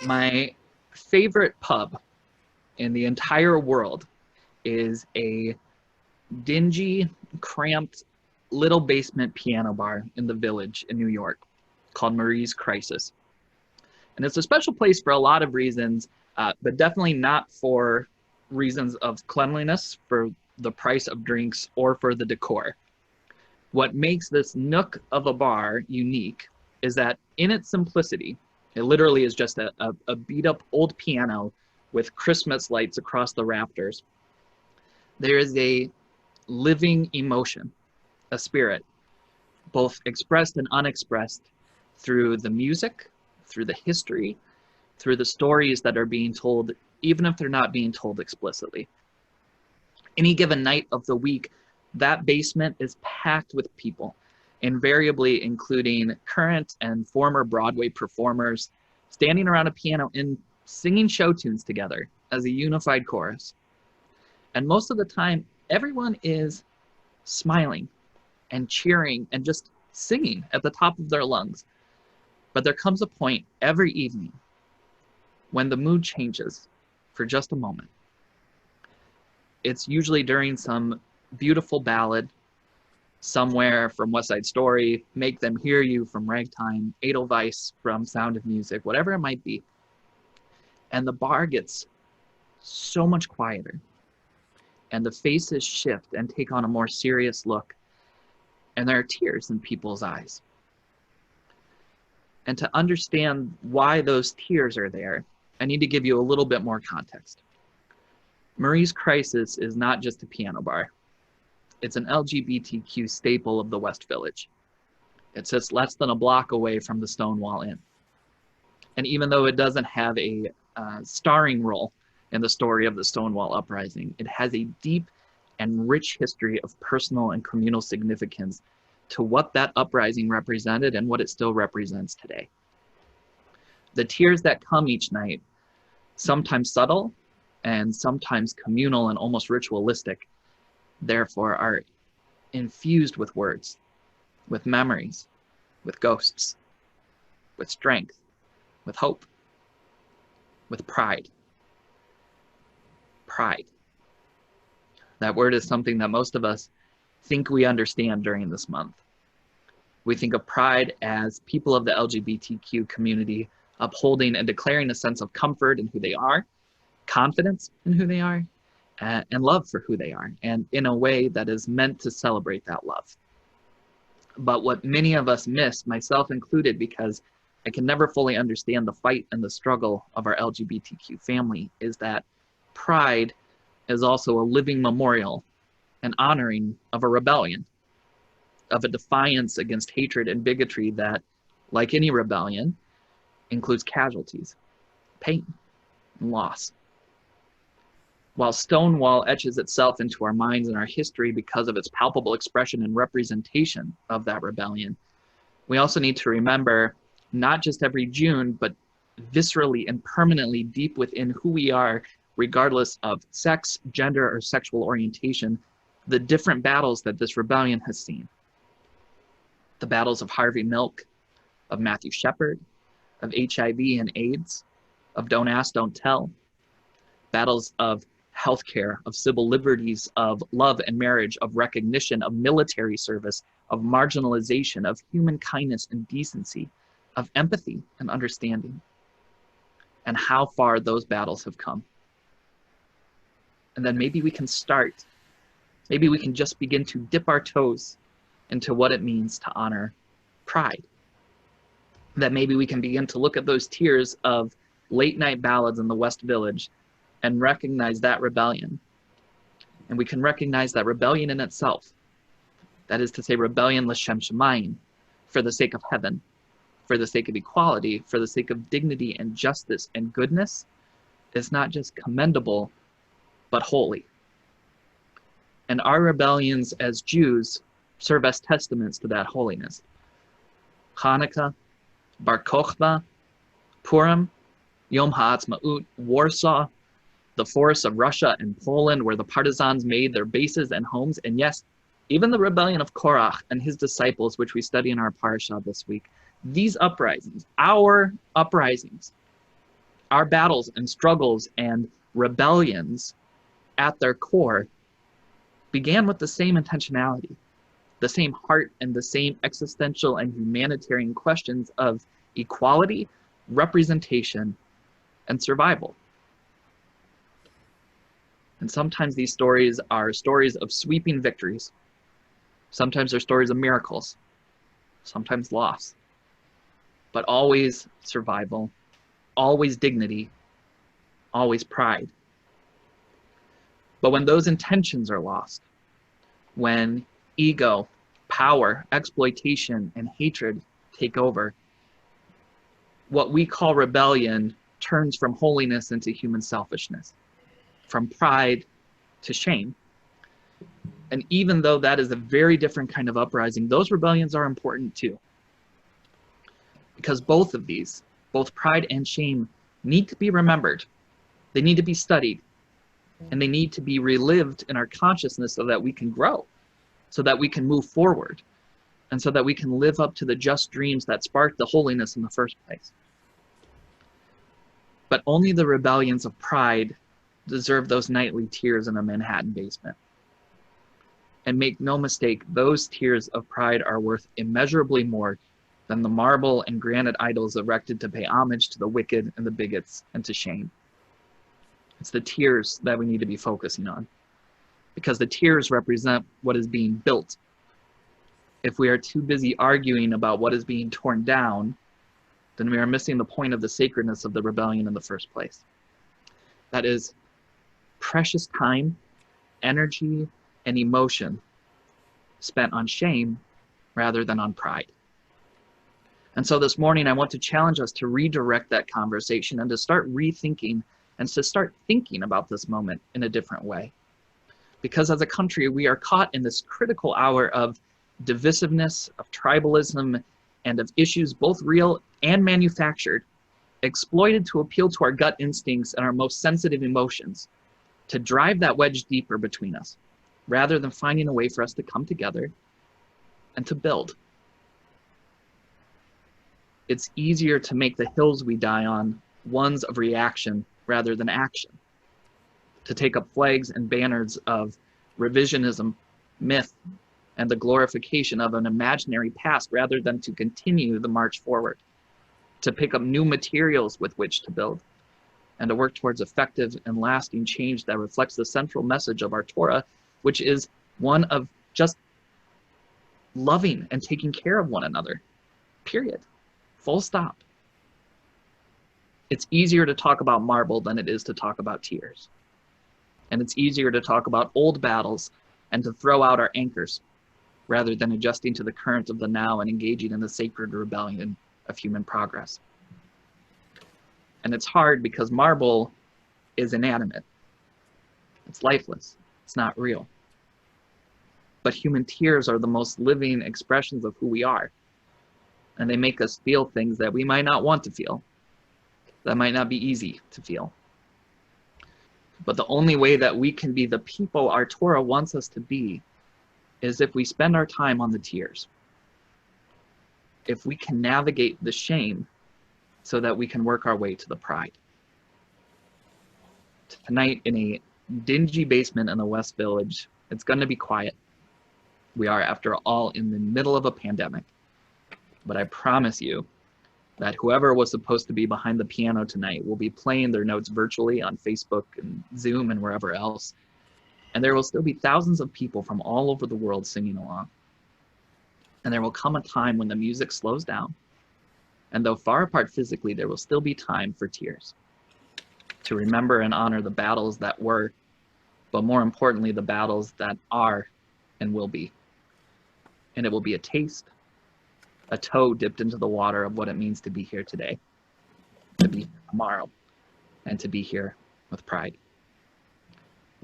My favorite pub in the entire world is a dingy, cramped little basement piano bar in the Village in New York called Marie's Crisis. And it's a special place for a lot of reasons, but definitely not for reasons of cleanliness, for the price of drinks, or for the decor. What makes this nook of a bar unique is that in its simplicity, it literally is just a beat up old piano with Christmas lights across the rafters. There is a living emotion, a spirit, both expressed and unexpressed through the music, through the history, through the stories that are being told, even if they're not being told explicitly. Any given night of the week, that basement is packed with people, invariably including current and former Broadway performers standing around a piano and singing show tunes together as a unified chorus. And most of the time, everyone is smiling and cheering and just singing at the top of their lungs. But there comes a point every evening when the mood changes for just a moment. It's usually during some beautiful ballad, Somewhere from West Side Story, Make Them Hear You from Ragtime, Edelweiss from Sound of Music, whatever it might be. And the bar gets so much quieter, and the faces shift and take on a more serious look, and there are tears in people's eyes. And to understand why those tears are there, I need to give you a little bit more context. Marie's Crisis is not just a piano bar. It's an LGBTQ staple of the West Village. It sits less than a block away from the Stonewall Inn. And even though it doesn't have a starring role in the story of the Stonewall Uprising, it has a deep and rich history of personal and communal significance to what that uprising represented and what it still represents today. The tears that come each night, sometimes subtle and sometimes communal and almost ritualistic, therefore are infused with words, with memories, with ghosts, with strength, with hope, with pride. Pride. That word is something that most of us think we understand during this month. We think of pride as people of the LGBTQ community upholding and declaring a sense of comfort in who they are, confidence in who they are, and love for who they are, and in a way that is meant to celebrate that love. But what many of us miss, myself included, because I can never fully understand the fight and the struggle of our LGBTQ family, is that pride is also a living memorial and honoring of a rebellion, of a defiance against hatred and bigotry that, like any rebellion, includes casualties, pain, and loss. While Stonewall etches itself into our minds and our history because of its palpable expression and representation of that rebellion, we also need to remember, not just every June, but viscerally and permanently deep within who we are, regardless of sex, gender, or sexual orientation, the different battles that this rebellion has seen. The battles of Harvey Milk, of Matthew Shepard, of HIV and AIDS, of Don't Ask, Don't Tell, battles of healthcare, of civil liberties, of love and marriage, of recognition, of military service, of marginalization, of human kindness and decency, of empathy and understanding, and how far those battles have come. And then maybe we can just begin to dip our toes into what it means to honor pride. That maybe we can begin to look at those tears of late night ballads in the West Village and recognize that rebellion. And we can recognize that rebellion in itself. That is to say, rebellion l'shem shamayim, for the sake of heaven, for the sake of equality, for the sake of dignity and justice and goodness, is not just commendable, but holy. And our rebellions as Jews serve as testaments to that holiness. Hanukkah, Bar Kokhba, Purim, Yom HaAtzmaut, Warsaw, the forests of Russia and Poland where the partisans made their bases and homes, and yes, even the rebellion of Korach and his disciples, which we study in our parasha this week. These uprisings, our uprisings, Our battles and struggles and rebellions at their core began with the same intentionality, the same heart, and the same existential and humanitarian questions of equality, representation, and survival. And sometimes these stories are stories of sweeping victories. Sometimes they're stories of miracles, sometimes loss, but always survival, always dignity, always pride. But when those intentions are lost, when ego, power, exploitation, and hatred take over, what we call rebellion turns from holiness into human selfishness, from pride to shame. And even though that is a very different kind of uprising, those rebellions are important too. Because both of these, both pride and shame, need to be remembered. They need to be studied. And they need to be relived in our consciousness so that we can grow, so that we can move forward, and so that we can live up to the just dreams that sparked the holiness in the first place. But only the rebellions of pride deserve those nightly tears in a Manhattan basement. And make no mistake, those tears of pride are worth immeasurably more than the marble and granite idols erected to pay homage to the wicked and the bigots and to shame. It's the tears that we need to be focusing on, because the tears represent what is being built. If we are too busy arguing about what is being torn down, then we are missing the point of the sacredness of the rebellion in the first place. That is precious time, energy, and emotion spent on shame rather than on pride. And so this morning, I want to challenge us to redirect that conversation and to start rethinking and to start thinking about this moment in a different way. Because as a country, we are caught in this critical hour of divisiveness, of tribalism, and of issues both real and manufactured, exploited to appeal to our gut instincts and our most sensitive emotions, to drive that wedge deeper between us, rather than finding a way for us to come together and to build. It's easier to make the hills we die on ones of reaction rather than action, to take up flags and banners of revisionism, myth, and the glorification of an imaginary past rather than to continue the march forward, to pick up new materials with which to build, and to work towards effective and lasting change that reflects the central message of our Torah, which is one of just loving and taking care of one another, period. Full stop. It's easier to talk about marble than it is to talk about tears. And it's easier to talk about old battles and to throw out our anchors rather than adjusting to the current of the now and engaging in the sacred rebellion of human progress. And it's hard because marble is inanimate. It's lifeless. It's not real. But human tears are the most living expressions of who we are. And they make us feel things that we might not want to feel, that might not be easy to feel. But the only way that we can be the people our Torah wants us to be is if we spend our time on the tears. If we can navigate the shame so that we can work our way to the pride. Tonight in a dingy basement in the West Village, it's going to be quiet. We are, after all, in the middle of a pandemic. But I promise you that whoever was supposed to be behind the piano tonight will be playing their notes virtually on Facebook and Zoom and wherever else. And there will still be thousands of people from all over the world singing along. And there will come a time when the music slows down. And though far apart physically, there will still be time for tears, to remember and honor the battles that were, but more importantly, the battles that are and will be. And it will be a taste, a toe dipped into the water of what it means to be here today, to be here tomorrow, and to be here with pride.